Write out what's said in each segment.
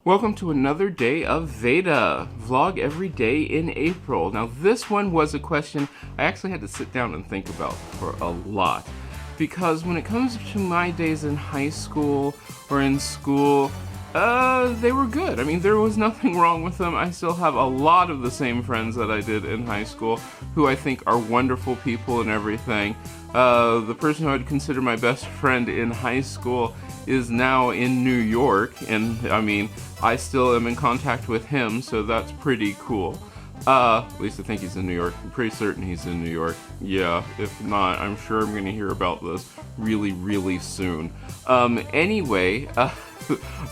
Welcome to another day of Veda. Vlog every day in April. Now this one was a question I actually had to sit down and think about for a lot. Because when it comes to my days in high school or in school, they were good. I mean, there was nothing wrong with them. I still have a lot of the same friends that I did in high school, who I think are wonderful people and everything. The person who I'd consider my best friend in high school is now in New York, and I mean, I still am in contact with him, so that's pretty cool. At least I think he's in New York. I'm pretty certain he's in New York. Yeah, if not, I'm sure I'm gonna hear about this really, really soon. Anyway,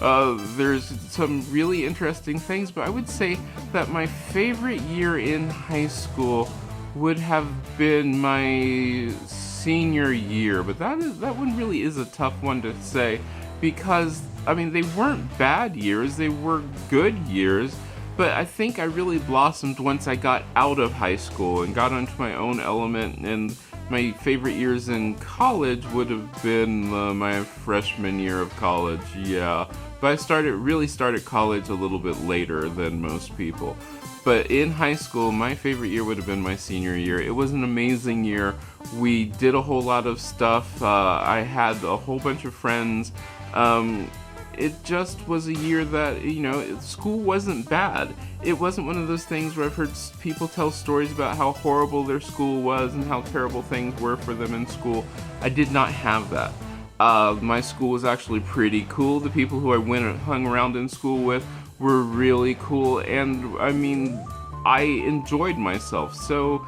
there's some really interesting things, but I would say that my favorite year in high school would have been my senior year, but that one really is a tough one to say, because I mean, they weren't bad years, they were good years, but I think I really blossomed once I got out of high school and got onto my own element. And my favorite years in college would have been my freshman year of college, yeah. But I really started college a little bit later than most people. But in high school, my favorite year would have been my senior year. It was an amazing year. We did a whole lot of stuff. I had a whole bunch of friends. It just was a year that, you know, school wasn't bad. It wasn't one of those things where I've heard people tell stories about how horrible their school was and how terrible things were for them in school. I did not have that. My school was actually pretty cool. The people who I went and hung around in school with were really cool, and I mean, I enjoyed myself. So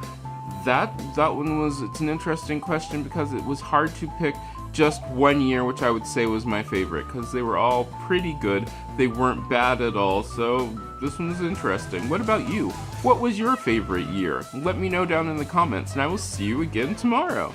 that one it's an interesting question, because it was hard to pick just one year which I would say was my favorite, because they were all pretty good. They weren't bad at all, so this one was interesting. What about you? What was your favorite year? Let me know down in the comments, and I will see you again tomorrow.